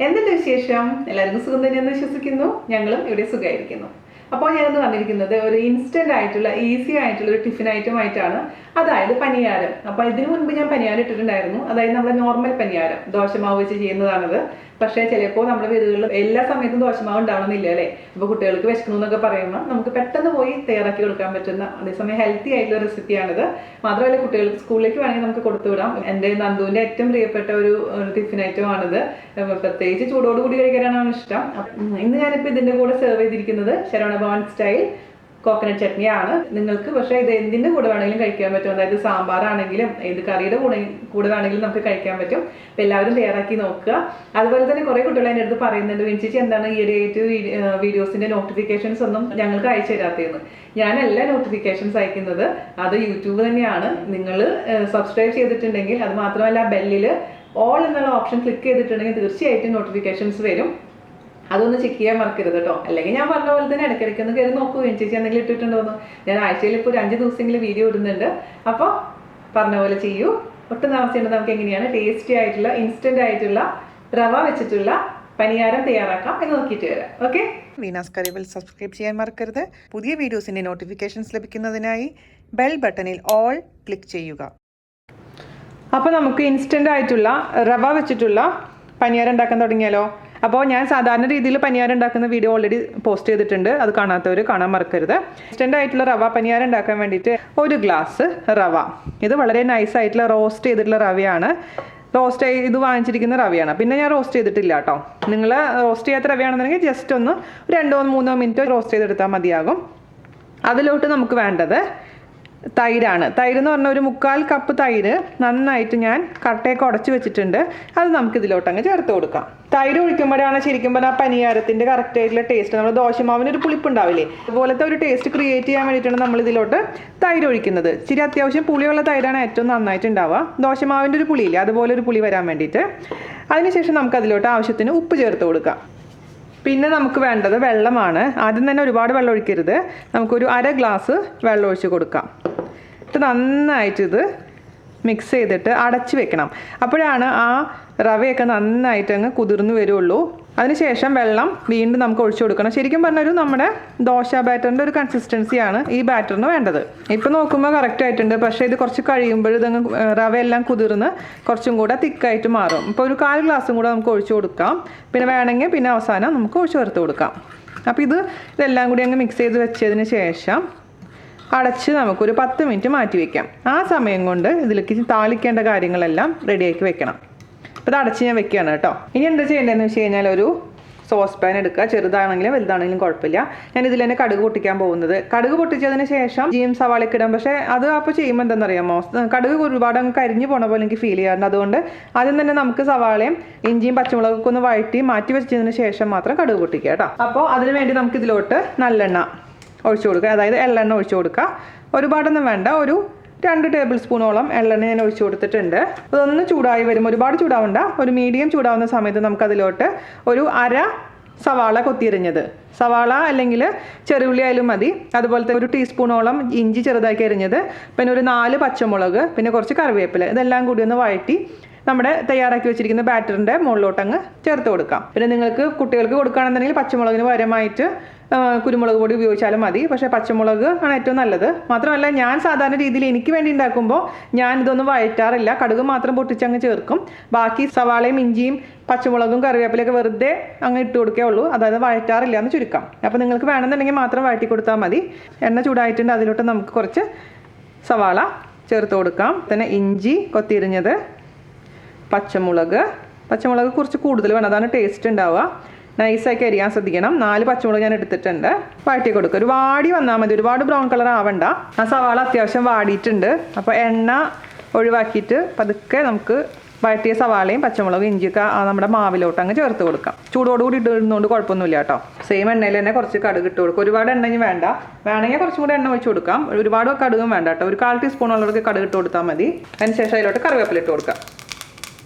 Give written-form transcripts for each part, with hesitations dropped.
എന്തുണ്ട് വിശേഷം? എല്ലാവർക്കും സുഖം തന്നെയെന്ന് വിശ്വസിക്കുന്നു. ഞങ്ങളും ഇവിടെ സുഖമായിരിക്കുന്നു. അപ്പോൾ ഞാനിന്ന് വന്നിരിക്കുന്നത് ഒരു ഇൻസ്റ്റന്റ് ആയിട്ടുള്ള ഈസി ആയിട്ടുള്ള ഒരു ടിഫിൻ ഐറ്റം ആയിട്ടാണ്. അതായത് പനിയാരം. അപ്പോൾ ഇതിനു മുൻപ് ഞാൻ പനിയാരം ഇട്ടിട്ടുണ്ടായിരുന്നു. അതായത് നമ്മുടെ നോർമൽ പനിയാരം ദോശമാവ് വെച്ച് ചെയ്യുന്നതാണത്. പക്ഷേ ചിലപ്പോൾ നമ്മുടെ വീടുകളിൽ എല്ലാ സമയത്തും ദോശമാവ് ഉണ്ടാവണമെന്നില്ല അല്ലേ? അപ്പോൾ കുട്ടികൾക്ക് വിശക്കണമെന്നൊക്കെ പറയുമ്പോൾ നമുക്ക് പെട്ടെന്ന് പോയി തയ്യാറാക്കി കൊടുക്കാൻ പറ്റുന്ന അതേസമയം ഹെൽത്തി ആയിട്ടുള്ള റെസിപ്പിയാണിത്. മാത്രമല്ല കുട്ടികൾക്ക് സ്കൂളിലേക്ക് വേണമെങ്കിൽ നമുക്ക് കൊടുത്തുവിടാം. എൻ്റെ നന്ദുവിൻ്റെ ഏറ്റവും പ്രിയപ്പെട്ട ഒരു ടിഫിൻ ഐറ്റം ആണിത്. പ്രത്യേകിച്ച് ചൂടോടുകൂടി കഴിക്കാനാണ് ഇഷ്ടം. ഇന്ന് ഞാനിപ്പോൾ ഇതിൻ്റെ കൂടെ സെർവ് ചെയ്തിരിക്കുന്നത് ശരവണ ഭവൻ സ്റ്റൈൽ കോക്കനട്ട് ചട്നിയാണ്. നിങ്ങൾക്ക് പക്ഷേ ഇത് എന്തിൻ്റെ കൂടെ വേണമെങ്കിലും കഴിക്കാൻ പറ്റും. അതായത് സാമ്പാറാണെങ്കിലും ഏത് കറിയുടെ കൂടെ വേണമെങ്കിലും നമുക്ക് കഴിക്കാൻ പറ്റും. അപ്പോൾ എല്ലാവരും തയ്യാറാക്കി നോക്കുക. അതുപോലെ തന്നെ കുറേ കുട്ടികൾ എൻ്റെ അടുത്ത് പറയുന്നുണ്ട്, വിൻചേച്ചി എന്താണ് ഈയിടെയായിട്ട് വീഡിയോസിൻ്റെ നോട്ടിഫിക്കേഷൻസ് ഒന്നും ഞങ്ങൾക്ക് അയച്ചു തരാത്തതെന്ന്. ഞാനല്ല നോട്ടിഫിക്കേഷൻസ് അയക്കുന്നത്, അത് യൂട്യൂബ് തന്നെയാണ്. നിങ്ങൾ സബ്സ്ക്രൈബ് ചെയ്തിട്ടുണ്ടെങ്കിൽ, അത് മാത്രമല്ല ബെല്ലിൽ ഓൾ എന്നുള്ള ഓപ്ഷൻ ക്ലിക്ക് ചെയ്തിട്ടുണ്ടെങ്കിൽ തീർച്ചയായിട്ടും നോട്ടിഫിക്കേഷൻസ് വരും. അതൊന്ന് ചെക്ക് ചെയ്യാൻ മറക്കരുത് കേട്ടോ. അല്ലെങ്കിൽ ഞാൻ പറഞ്ഞ പോലെ തന്നെ ഇടയ്ക്കിടയ്ക്ക് ഒന്ന് കയറി നോക്കൂ, ചേച്ചി എന്തെങ്കിലും ഇട്ടിട്ടുണ്ടോന്ന്. ഞാൻ ആഴ്ചയിൽ ഇപ്പോൾ ഒരു 5 ദിവസമെങ്കിലും വീഡിയോ ഇടുന്നുണ്ട്. അപ്പോൾ പറഞ്ഞ പോലെ ചെയ്യൂ. ഒട്ടും താമസിച്ചിട്ട് നമുക്ക് എങ്ങനെയാണ് ടേസ്റ്റി ആയിട്ടുള്ള ഇൻസ്റ്റന്റ് ആയിട്ടുള്ള റവ വെച്ചിട്ടുള്ള പനിയാരം തയ്യാറാക്കാം എന്ന് നോക്കിയിട്ട് വരാം. ഓക്കെ, വീനാസ് കറികൾ സബ്സ്ക്രൈബ് ചെയ്യാൻ മറക്കരുത്. പുതിയ വീഡിയോസിൻ്റെ നോട്ടിഫിക്കേഷൻസ് ലഭിക്കുന്നതിനായി ബെൽ ബട്ടണിൽ ഓൾ ക്ലിക്ക് ചെയ്യുക. അപ്പോൾ നമുക്ക് ഇൻസ്റ്റന്റ് ആയിട്ടുള്ള റവ വെച്ചിട്ടുള്ള പനിയാരം ഉണ്ടാക്കാൻ തുടങ്ങിയാലോ? അപ്പോൾ ഞാൻ സാധാരണ രീതിയിൽ പനിയാരം ഉണ്ടാക്കുന്ന വീഡിയോ ഓൾറെഡി പോസ്റ്റ് ചെയ്തിട്ടുണ്ട്. അത് കാണാത്തവർ കാണാൻ മറക്കരുത്. ഇൻസ്റ്റന്റ് ആയിട്ടുള്ള റവ പനിയാരം ഉണ്ടാക്കാൻ വേണ്ടിയിട്ട് 1 ഗ്ലാസ് റവ. ഇത് വളരെ നൈസായിട്ടുള്ള റോസ്റ്റ് ചെയ്തിട്ടുള്ള റവയാണ്. റോസ്റ്റ് ചെയ്ത് വാങ്ങിച്ചിരിക്കുന്ന റവയാണ്. പിന്നെ ഞാൻ റോസ്റ്റ് ചെയ്തിട്ടില്ല കേട്ടോ. നിങ്ങൾ റോസ്റ്റ് ചെയ്യാത്ത റവയാണെന്നുണ്ടെങ്കിൽ ജസ്റ്റ് ഒന്ന് 2-3 മിനിറ്റ് റോസ്റ്റ് ചെയ്തെടുത്താൽ മതിയാകും. അതിലോട്ട് നമുക്ക് വേണ്ടത് തൈരാണ്. തൈര് എന്ന് പറഞ്ഞാൽ ഒരു 1/4 കപ്പ് തൈര് നന്നായിട്ട് ഞാൻ കട്ടയൊക്കെ ഉടച്ച് വെച്ചിട്ടുണ്ട്. അത് നമുക്ക് ഇതിലോട്ട് അങ്ങ് ചേർത്ത് കൊടുക്കാം. തൈര് ഒഴിക്കുമ്പോഴാണ് ശരിക്കും പറഞ്ഞാൽ പനിയാരത്തിൻ്റെ കറക്റ്റ് ആയിട്ടുള്ള ടേസ്റ്റ്. നമ്മൾ ദോശമാവിന് ഒരു പുളിപ്പ് ഉണ്ടാവില്ലേ, അതുപോലത്തെ ഒരു ടേസ്റ്റ് ക്രിയേറ്റ് ചെയ്യാൻ വേണ്ടിയിട്ടാണ് നമ്മൾ ഇതിലോട്ട് തൈര് ഒഴിക്കുന്നത്. ഇച്ചിരി അത്യാവശ്യം പുളിയുള്ള തൈരാണ് ഏറ്റവും നന്നായിട്ട് ഉണ്ടാവുക. ദോശമാവിൻ്റെ ഒരു പുളിയില്ലേ, അതുപോലെ ഒരു പുളി വരാൻ വേണ്ടിയിട്ട്. അതിനുശേഷം നമുക്ക് അതിലോട്ട് ആവശ്യത്തിന് ഉപ്പ് ചേർത്ത് കൊടുക്കാം. പിന്നെ നമുക്ക് വേണ്ടത് വെള്ളമാണ്. ആദ്യം തന്നെ ഒരുപാട് വെള്ളം ഒഴിക്കരുത്. നമുക്കൊരു 1/2 ഗ്ലാസ് വെള്ളം ഒഴിച്ച് കൊടുക്കാം. ഇത് നന്നായിട്ട് ഇത് മിക്സ് ചെയ്തിട്ട് അടച്ച് വെക്കണം. അപ്പോഴാണ് ആ റവയൊക്കെ നന്നായിട്ട് അങ്ങ് കുതിർന്ന് വരുള്ളൂ. അതിനുശേഷം വെള്ളം വീണ്ടും നമുക്ക് ഒഴിച്ചു കൊടുക്കണം. ശരിക്കും പറഞ്ഞൊരു നമ്മുടെ ദോശ ബാറ്ററിൻ്റെ ഒരു കൺസിസ്റ്റൻസിയാണ് ഈ ബാറ്ററിന് വേണ്ടത്. ഇപ്പോൾ നോക്കുമ്പോൾ കറക്റ്റ് ആയിട്ടുണ്ട്. പക്ഷേ ഇത് കുറച്ച് കഴിയുമ്പോൾ ഇതങ്ങ് റവയെല്ലാം കുതിർന്ന് കുറച്ചും കൂടെ തിക്കായിട്ട് മാറും. ഇപ്പോൾ ഒരു 1/4 ഗ്ലാസും കൂടെ നമുക്ക് ഒഴിച്ചു കൊടുക്കാം. പിന്നെ വേണമെങ്കിൽ പിന്നെ അവസാനം നമുക്ക് ഒഴിച്ചു ചേർത്ത് കൊടുക്കാം. അപ്പോൾ ഇതെല്ലാം കൂടി അങ്ങ് മിക്സ് ചെയ്ത് വെച്ചതിന് ശേഷം അടച്ച് നമുക്കൊരു 10 മിനിറ്റ് മാറ്റി വയ്ക്കാം. ആ സമയം കൊണ്ട് ഇതിലേക്ക് താളിക്കേണ്ട കാര്യങ്ങളെല്ലാം റെഡിയാക്കി വെക്കണം. അപ്പോൾ ഇത് അടച്ച് ഞാൻ വെക്കുകയാണ് കേട്ടോ. ഇനി എന്താ ചെയ്യേണ്ടതെന്ന് വെച്ച് കഴിഞ്ഞാൽ ഒരു സോസ് പാൻ എടുക്കുക. ചെറുതാണെങ്കിലും വലുതാണെങ്കിലും കുഴപ്പമില്ല. ഞാൻ ഇതിൽ തന്നെ കടുക് പൊട്ടിക്കാൻ പോകുന്നത്. കടുക് പൊട്ടിച്ചതിന് ശേഷം ഇഞ്ചിയും സവാളയൊക്കെ ഇടാം. പക്ഷേ അത് അപ്പോൾ ചെയ്യുമ്പോൾ എന്താണെന്നറിയാമോ, കടുക് ഒരുപാട് അങ്ങ് കരിഞ്ഞു പോണ പോലെ എനിക്ക് ഫീൽ ചെയ്യാറുണ്ട്. അതുകൊണ്ട് ആദ്യം തന്നെ നമുക്ക് സവാളയും ഇഞ്ചിയും പച്ചമുളകൊക്കെ ഒന്ന് വഴറ്റി മാറ്റി വെച്ചതിന് ശേഷം മാത്രം കടുക് പൊട്ടിക്കുക കേട്ടോ. അപ്പോൾ അതിന് വേണ്ടി നമുക്ക് ഇതിലോട്ട് നല്ലെണ്ണ ഒഴിച്ചു കൊടുക്കുക. അതായത് എള്ളെണ്ണ ഒഴിച്ചു കൊടുക്കുക. ഒരുപാടൊന്നും വേണ്ട, ഒരു 2 ടേബിൾ സ്പൂണോളം എള്ളെണ്ണ ഞാൻ ഒഴിച്ചു കൊടുത്തിട്ടുണ്ട്. അതൊന്ന് ചൂടായി വരുമ്പോൾ, ഒരുപാട് ചൂടാവണ്ട, ഒരു മീഡിയം ചൂടാവുന്ന സമയത്ത് നമുക്കതിലോട്ട് ഒരു 1/2 സവാള കൊത്തിയെറിഞ്ഞത്, സവാള അല്ലെങ്കിൽ ചെറുള്ളി ആയാലും മതി. അതുപോലത്തെ ഒരു ടീസ്പൂണോളം ഇഞ്ചി ചെറുതാക്കി എറിഞ്ഞത്, പിന്നെ ഒരു 4 പച്ചമുളക്, പിന്നെ കുറച്ച് കറിവേപ്പില, ഇതെല്ലാം കൂടി ഒന്ന് വഴറ്റി നമ്മുടെ തയ്യാറാക്കി വെച്ചിരിക്കുന്ന ബാറ്ററിൻ്റെ മുകളിലോട്ട് അങ്ങ് ചേർത്ത് കൊടുക്കാം. പിന്നെ നിങ്ങൾക്ക് കുട്ടികൾക്ക് കൊടുക്കുകയാണെന്നുണ്ടെങ്കിൽ പച്ചമുളകിന് പകരമായിട്ട് കുരുമുളക് പൊടി ഉപയോഗിച്ചാലും മതി. പക്ഷേ പച്ചമുളക് ആണ് ഏറ്റവും നല്ലത്. മാത്രമല്ല ഞാൻ സാധാരണ രീതിയിൽ എനിക്ക് വേണ്ടി ഉണ്ടാക്കുമ്പോൾ ഞാൻ ഇതൊന്നും വഴറ്റാറില്ല. കടുക് മാത്രം പൊട്ടിച്ചങ്ങ് ചേർക്കും. ബാക്കി സവാളയും ഇഞ്ചിയും പച്ചമുളകും കറിവേപ്പിലൊക്കെ വെറുതെ അങ്ങ് ഇട്ട് കൊടുക്കേ ഉള്ളൂ. അതായത് വഴറ്റാറില്ല എന്ന് ചുരുക്കം. അപ്പോൾ നിങ്ങൾക്ക് വേണമെന്നുണ്ടെങ്കിൽ മാത്രം വഴറ്റി കൊടുത്താൽ മതി. എണ്ണ ചൂടായിട്ടുണ്ട്. അതിലോട്ട് നമുക്ക് കുറച്ച് സവാള ചേർത്ത് കൊടുക്കാം. പിന്നെ ഇഞ്ചി കൊത്തിരിഞ്ഞത്, പച്ചമുളക് കുറച്ച് കൂടുതൽ വേണം, അതാണ് ടേസ്റ്റ് ഉണ്ടാവുക. നൈസാക്കി അരിയാൻ ശ്രദ്ധിക്കണം. 4 പച്ചമുളക് ഞാൻ എടുത്തിട്ടുണ്ട്. വഴറ്റി കൊടുക്കുക. ഒരു വാടി വന്നാൽ മതി, ഒരുപാട് ബ്രൗൺ കളർ ആവണ്ട. ആ സവാള അത്യാവശ്യം വാടിയിട്ടുണ്ട്. അപ്പോൾ എണ്ണ ഒഴിവാക്കിയിട്ട് പതുക്കെ നമുക്ക് വഴറ്റിയ സവാളയും പച്ചമുളകും ഇഞ്ചിയൊക്കെ നമ്മുടെ മാവിലോട്ട് അങ്ങ് ചേർത്ത് കൊടുക്കാം. ചൂടോടുകൂടി ഇടുന്നതുകൊണ്ട് കുഴപ്പമൊന്നുമില്ല കേട്ടോ. സെയിം എണ്ണയിൽ തന്നെ കുറച്ച് കടുക് ഇട്ട് കൊടുക്കും. ഒരുപാട് എണ്ണയും വേണ്ട, വേണമെങ്കിൽ കുറച്ചും കൂടെ എണ്ണ ഒഴിച്ച് കൊടുക്കാം. ഒരുപാട് കടുകും വേണ്ട കേട്ടോ. ഒരു 1/4 ടീസ്പൂണുള്ളവർക്ക് കടുക് ഇട്ട് കൊടുത്താൽ മതി. അതിന് ശേഷം അതിലോട്ട് കറിവേപ്പില ഇട്ട് കൊടുക്കാം.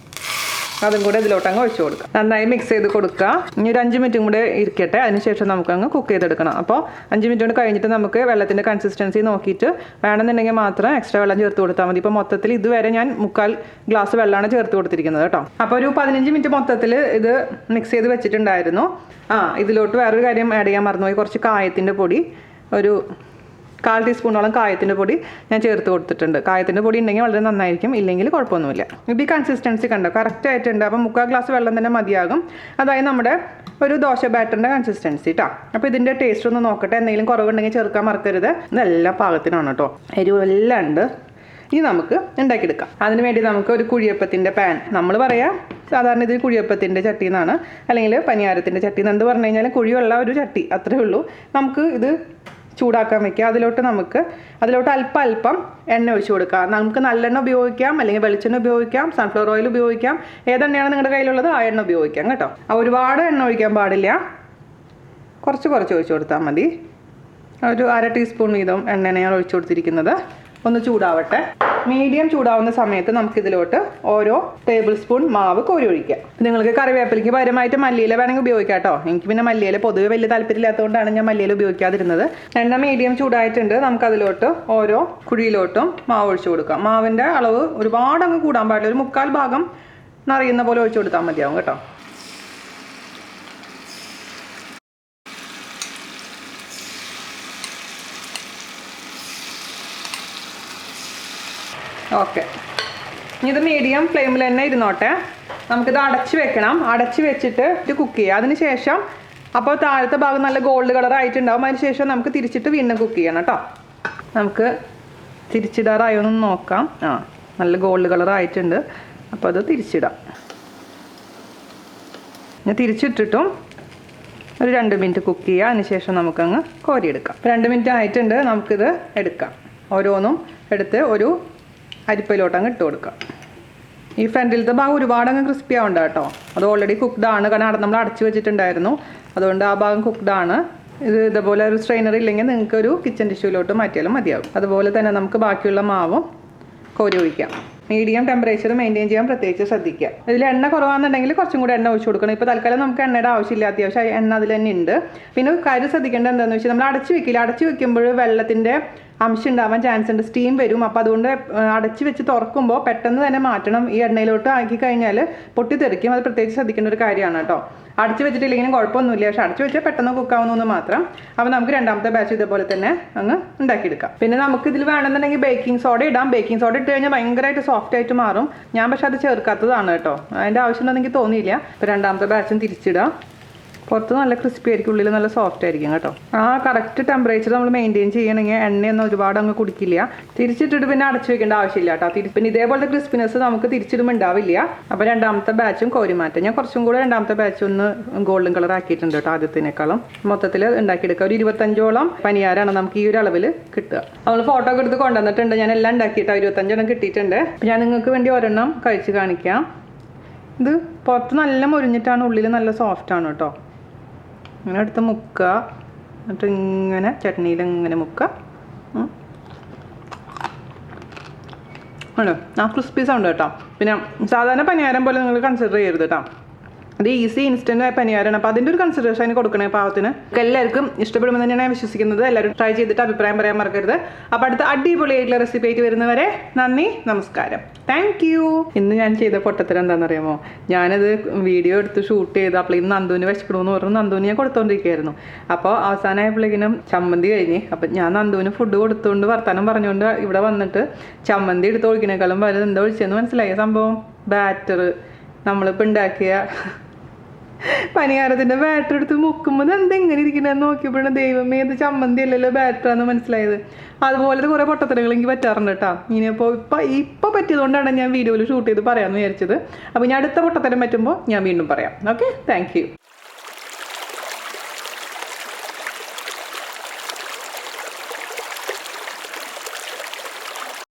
അതും കൂടെ ഇതിലോട്ടങ്ങ് ഒഴിച്ചു കൊടുക്കുക. നന്നായി മിക്സ് ചെയ്ത് കൊടുക്കുക. ഇനി ഒരു 5 മിനിറ്റും കൂടെ ഇരിക്കട്ടെ. അതിനുശേഷം നമുക്കങ്ങ് കുക്ക് ചെയ്തെടുക്കണം. അപ്പോൾ 5 മിനിറ്റ് കൊണ്ട് കഴിഞ്ഞിട്ട് നമുക്ക് വെള്ളത്തിൻ്റെ കൺസിസ്റ്റൻസി നോക്കിയിട്ട് വേണമെന്നുണ്ടെങ്കിൽ മാത്രം എക്സ്ട്രാ വെള്ളം ചേർത്ത് കൊടുത്താൽ മതി. ഇപ്പോൾ മൊത്തത്തിൽ ഇതുവരെ ഞാൻ 3/4 ഗ്ലാസ് വെള്ളമാണ് ചേർത്ത് കൊടുത്തിരിക്കുന്നത് കേട്ടോ. അപ്പോൾ ഒരു 15 മിനിറ്റ് മൊത്തത്തിൽ ഇത് മിക്സ് ചെയ്ത് വെച്ചിട്ടുണ്ടായിരുന്നു. ഇതിലോട്ട് വേറൊരു കാര്യം ആഡ് ചെയ്യാൻ മറന്നുപോയി. കുറച്ച് കായത്തിൻ്റെ പൊടി, ഒരു 1/4 ടീസ്പൂണോളം കായത്തിൻ്റെ പൊടി ഞാൻ ചേർത്ത് കൊടുത്തിട്ടുണ്ട്. കായത്തിൻ്റെ പൊടി ഉണ്ടെങ്കിൽ വളരെ നന്നായിരിക്കും, ഇല്ലെങ്കിൽ കുഴപ്പമൊന്നുമില്ല. ഇപ്പോൾ ഈ കൺസിസ്റ്റൻസി കണ്ടോ, കറക്റ്റ് ആയിട്ടുണ്ട്. അപ്പം 3/4 ഗ്ലാസ് വെള്ളം തന്നെ മതിയാകും. അതായത് നമ്മുടെ ഒരു ദോശ ബാറ്ററിൻ്റെ കൺസിസ്റ്റൻസി കേട്ടോ. അപ്പോൾ ഇതിൻ്റെ ടേസ്റ്റ് ഒന്ന് നോക്കട്ടെ. എന്തെങ്കിലും കുറവുണ്ടെങ്കിൽ ചേർക്കാൻ മറക്കരുത്. ഇതെല്ലാം പാകത്തിനാണ് കേട്ടോ. എരിവെല്ലാം ഉണ്ട്. ഇനി നമുക്ക് ഉണ്ടാക്കിയെടുക്കാം. അതിന് വേണ്ടി നമുക്ക് ഒരു കുഴിയപ്പത്തിൻ്റെ പാൻ, നമ്മൾ പറയാം സാധാരണ ഇത് കുഴിയപ്പത്തിൻ്റെ ചട്ടി എന്നാണ്, അല്ലെങ്കിൽ പനിയാരത്തിൻ്റെ ചട്ടി എന്ന് എന്ത് പറഞ്ഞു കഴിഞ്ഞാൽ കുഴിയുള്ള ഒരു ചട്ടി, അത്രേ ഉള്ളൂ. നമുക്ക് ഇത് ചൂടാക്കാൻ വയ്ക്കുക. അതിലോട്ട് അല്പം എണ്ണ ഒഴിച്ചു കൊടുക്കുക. നമുക്ക് നല്ലെണ്ണ ഉപയോഗിക്കാം, അല്ലെങ്കിൽ വെളിച്ചെണ്ണ ഉപയോഗിക്കാം, സൺഫ്ലവർ ഓയിൽ ഉപയോഗിക്കാം. ഏതെണ്ണയാണ് നിങ്ങളുടെ കയ്യിലുള്ളത് ആ എണ്ണ ഉപയോഗിക്കാം കേട്ടോ. ഒരുപാട് എണ്ണ ഒഴിക്കാൻ പാടില്ല, കുറച്ച് ഒഴിച്ചു കൊടുത്താൽ മതി. ഒരു 1/2 ടീസ്പൂൺ വീതം എണ്ണയാണ് ഞാൻ ഒഴിച്ചു കൊടുത്തിരിക്കുന്നത്. ഒന്ന് ചൂടാവട്ടെ. മീഡിയം ചൂടാവുന്ന സമയത്ത് നമുക്കിതിലോട്ട് ഓരോ ടേബിൾ സ്പൂൺ മാവ് കോരി ഒഴിക്കാം. നിങ്ങൾക്ക് കറിവേപ്പിലയ്ക്ക് പകരമായിട്ട് മല്ലിയില വേണമെങ്കിൽ ഉപയോഗിക്കാം കേട്ടോ. എനിക്ക് പിന്നെ മല്ലിയില പൊതുവെ വലിയ താല്പര്യമില്ലാത്തതുകൊണ്ടാണ് ഞാൻ മല്ലിയില ഉപയോഗിക്കാതിരുന്നത്. എണ്ണ മീഡിയം ചൂടായിട്ടുണ്ട്. നമുക്കതിലോട്ട് ഓരോ കുഴിയിലോട്ടും മാവ് ഒഴിച്ചു കൊടുക്കാം. മാവിൻ്റെ അളവ് ഒരുപാട് അങ്ങ് കൂടാൻ പാടില്ല. ഒരു 3/4 ഭാഗം നിറയുന്ന പോലെ ഒഴിച്ചു കൊടുത്താൽ മതിയാവും കേട്ടോ. ഓക്കെ, ഇനി ഇത് മീഡിയം ഫ്ലെയിമിൽ തന്നെ ഇരുന്നോട്ടെ. നമുക്കിത് അടച്ച് വെക്കണം. അടച്ച് വെച്ചിട്ട് ഇത് കുക്ക് ചെയ്യുക. അതിന് ശേഷം അപ്പോൾ താഴത്തെ ഭാഗം നല്ല ഗോൾഡ് കളർ ആയിട്ടുണ്ടാവും. അതിന് ശേഷം നമുക്ക് തിരിച്ചിട്ട് വീണ്ടും കുക്ക് ചെയ്യണം കേട്ടോ. നമുക്ക് തിരിച്ചിടാറായോ എന്ന് നോക്കാം. നല്ല ഗോൾഡ് കളർ ആയിട്ടുണ്ട്. അപ്പോൾ അത് തിരിച്ചിടാം. ഞാൻ തിരിച്ചിട്ടിട്ടും ഒരു 2 മിനിറ്റ് കുക്ക് ചെയ്യുക. അതിന് ശേഷം നമുക്കങ്ങ് കോരിയെടുക്കാം. 2 മിനിറ്റ് ആയിട്ടുണ്ട്. നമുക്കിത് എടുക്കാം. ഓരോന്നും എടുത്ത് ഒരു അരിപ്പയിലോട്ടങ്ങ് ഇട്ട് കൊടുക്കാം. ഈ ഫ്രണ്ടിലത്തെ ഭാഗം ഒരുപാട് അങ്ങ് ക്രിസ്പി ആവണ്ട കേട്ടോ. അത് ഓൾറെഡി കുക്ക്ഡ് ആണ്, കാരണം നമ്മൾ അടച്ചു വെച്ചിട്ടുണ്ടായിരുന്നു. അതുകൊണ്ട് ആ ഭാഗം കുക്ക്ഡ് ആണ്. ഇതുപോലെ ഒരു സ്ട്രെയിനർ ഇല്ലെങ്കിൽ നിങ്ങൾക്ക് ഒരു കിച്ചൺ ടിഷ്യൂലോട്ട് മാറ്റിയാലും മതിയാകും. അതുപോലെ തന്നെ നമുക്ക് ബാക്കിയുള്ള മാവും കോരി ഒഴിക്കാം. മീഡിയം ടെമ്പറേച്ചർ മെയിൻറ്റെയിൻ ചെയ്യാൻ പ്രത്യേകിച്ച് ശ്രദ്ധിക്കുക. ഇതിൽ എണ്ണ കുറവാണെന്നുണ്ടെങ്കിൽ കുറച്ചും കൂടി എണ്ണ ഒഴിച്ചു കൊടുക്കണം. ഇപ്പോൾ തൽക്കാലം നമുക്ക് എണ്ണയുടെ ആവശ്യമില്ല, അത്യാവശ്യം എണ്ണ അതിൽ തന്നെ ഉണ്ട്. പിന്നെ കാര്യം ശ്രദ്ധിക്കേണ്ടത് എന്താണെന്ന് വെച്ചാൽ നമ്മൾ അടച്ചു വെക്കില്ല. അടച്ചു വെക്കുമ്പോൾ വെള്ളത്തിൻ്റെ അംശം ഉണ്ടാവാൻ ചാൻസ് ഉണ്ട്, സ്റ്റീം വരും. അപ്പോൾ അതുകൊണ്ട് അടച്ചു വെച്ച് തുറക്കുമ്പോൾ പെട്ടെന്ന് തന്നെ മാറ്റണം. ഈ എണ്ണയിലോട്ട് ആക്കി കഴിഞ്ഞാൽ പൊട്ടിത്തെറിക്കും. അത് പ്രത്യേകിച്ച് ശ്രദ്ധിക്കേണ്ട ഒരു കാര്യമാണ് കേട്ടോ. അടച്ചു വെച്ചിട്ടില്ലെങ്കിലും കുഴപ്പമൊന്നുമില്ല, പക്ഷെ അടച്ചു വെച്ചാൽ പെട്ടെന്ന് കുക്കാവുന്നു മാത്രം. അപ്പോൾ നമുക്ക് രണ്ടാമത്തെ ബാച്ച് ഇതേപോലെ തന്നെ അങ്ങ് ഉണ്ടാക്കിയെടുക്കാം. പിന്നെ നമുക്ക് ഇതിൽ വേണമെന്നുണ്ടെങ്കിൽ ബേക്കിംഗ് സോഡ ഇടാം. ബേക്കിംഗ് സോഡ ഇട്ട് കഴിഞ്ഞാൽ ഭയങ്കരമായിട്ട് സോഫ്റ്റ് ആയിട്ട് മാറും. ഞാൻ പക്ഷെ അത് ചേർക്കാത്തതാണ് കേട്ടോ. അതിൻ്റെ ആവശ്യമുണ്ടെന്ന് എനിക്ക് തോന്നിയില്ല. ഇപ്പോൾ രണ്ടാമത്തെ ബാച്ചും തിരിച്ചിടാം. പുറത്ത് നല്ല ക്രിസ്പി ആയിരിക്കും, ഉള്ളിൽ നല്ല സോഫ്റ്റ് ആയിരിക്കും കേട്ടോ. ആ കറക്റ്റ് ടെമ്പറേച്ചർ നമ്മൾ മെയിൻറ്റെയിൻ ചെയ്യണമെങ്കിൽ എണ്ണയൊന്നും ഒരുപാട് അങ്ങ് കുടിക്കില്ല. തിരിച്ചിട്ടിട്ട് പിന്നെ അടച്ചു വെക്കേണ്ട ആവശ്യമില്ല കേട്ടോ. പിന്നെ ഇതേപോലത്തെ ക്രിസ്പിനെസ് നമുക്ക് തിരിച്ചിടുമ്പോൾ ഉണ്ടാവില്ല. അപ്പോൾ രണ്ടാമത്തെ ബാച്ചും കോരി മാറ്റാം. ഞാൻ കുറച്ചും കൂടെ രണ്ടാമത്തെ ബാച്ച് ഒന്ന് ഗോൾഡൻ കളർ ആക്കിയിട്ടുണ്ട് കേട്ടോ ആദ്യത്തിനേക്കാളും. മൊത്തത്തിൽ ഉണ്ടാക്കിയെടുക്കുക. ഒരു 25ഓളം പനിയാരാണ് നമുക്ക് ഈ ഒരു അളവിൽ കിട്ടുക. നമ്മൾ ഫോട്ടോ ഒക്കെ എടുത്ത് കൊണ്ടുവന്നിട്ടുണ്ട്. ഞാൻ എല്ലാം ഉണ്ടാക്കിയിട്ടോ. 25 കിട്ടിയിട്ടുണ്ട്. ഞാൻ നിങ്ങൾക്ക് വേണ്ടി ഒരെണ്ണം കഴിച്ച് കാണിക്കാം. ഇത് പുറത്ത് നല്ല മുരിഞ്ഞിട്ടാണ്, ഉള്ളിൽ നല്ല സോഫ്റ്റാണ് കേട്ടോ. ഇങ്ങനെ എടുത്ത് മുക്കുക, എന്നിട്ട് ഇങ്ങനെ ചട്നിയിൽ ഇങ്ങനെ മുക്കുക. ആണോ, ആ ക്രിസ്പി സൗണ്ട് കേട്ടോ. പിന്നെ സാധാരണ പനിയാരം പോലെ നിങ്ങൾ കൺസിഡർ ചെയ്യരുത് കേട്ടോ. അത് ഈസി ഇൻസ്റ്റൻ്റ് ആയ പനിയാരാണ്. അപ്പോൾ അതിൻ്റെ ഒരു കൺസിഡറേഷൻ അതിന് കൊടുക്കണേ പാവത്തിന്. എല്ലാവർക്കും ഇഷ്ടപ്പെടുമെന്ന് തന്നെയാണ് ഞാൻ വിശ്വസിക്കുന്നത്. എല്ലാവരും ട്രൈ ചെയ്തിട്ട് അഭിപ്രായം പറയാൻ മറക്കരുത്. അപ്പോൾ അടുത്ത അടിപൊളിയായിട്ടുള്ള റെസിപ്പി ആയിട്ട് വരുന്നവരെ നന്ദി, നമസ്കാരം, താങ്ക് യു. ഇന്ന് ഞാൻ ചെയ്ത പൊട്ടത്തരം എന്താണെന്നറിയാമോ? ഞാനത് വീഡിയോ എടുത്ത് ഷൂട്ട് ചെയ്ത് അപ്പോൾ ഇന്ന് നന്ദുവിന് വിശക്കണമെന്ന് പറഞ്ഞു നന്ദുവിന് ഞാൻ കൊടുത്തോണ്ടിരിക്കുകയായിരുന്നു. അപ്പോൾ അവസാനമായപ്പോഴേക്കിനും ചമ്മന്തി കഴിഞ്ഞ്. അപ്പം ഞാൻ നന്ദുവിന് ഫുഡ് കൊടുത്തുകൊണ്ട് വർത്തമാനം പറഞ്ഞുകൊണ്ട് ഇവിടെ വന്നിട്ട് ചമ്മന്തി എടുത്ത് ഒഴിക്കണേക്കാളും വലുത് എന്താ ഒഴിച്ചതെന്ന് മനസ്സിലായ സംഭവം? ബാറ്റർ, നമ്മളിപ്പോൾ ഉണ്ടാക്കിയ പനിയാരത്തിൻ്റെ ബാറ്റർ എടുത്ത് മുക്കുമ്പോൾ എന്തെങ്ങനെ ഇരിക്കണമെന്ന് നോക്കിയപ്പോഴാണ് ദൈവമേ ഇത് ചമ്മന്തി അല്ലല്ലോ ബാറ്ററാന്ന് മനസ്സിലായത്. അതുപോലത്തെ കുറേ പൊട്ടത്തരങ്ങൾ എനിക്ക് പറ്റാറുണ്ട് കേട്ടോ. ഇനിയിപ്പോൾ ഇപ്പോൾ പറ്റിയതുകൊണ്ടാണ് ഞാൻ വീഡിയോയിൽ ഷൂട്ട് ചെയ്ത് പറയാമെന്ന് വിചാരിച്ചത്. അപ്പോൾ ഞാൻ അടുത്ത പൊട്ടത്തരം പറ്റുമ്പോൾ ഞാൻ വീണ്ടും പറയാം. Okay, thank you.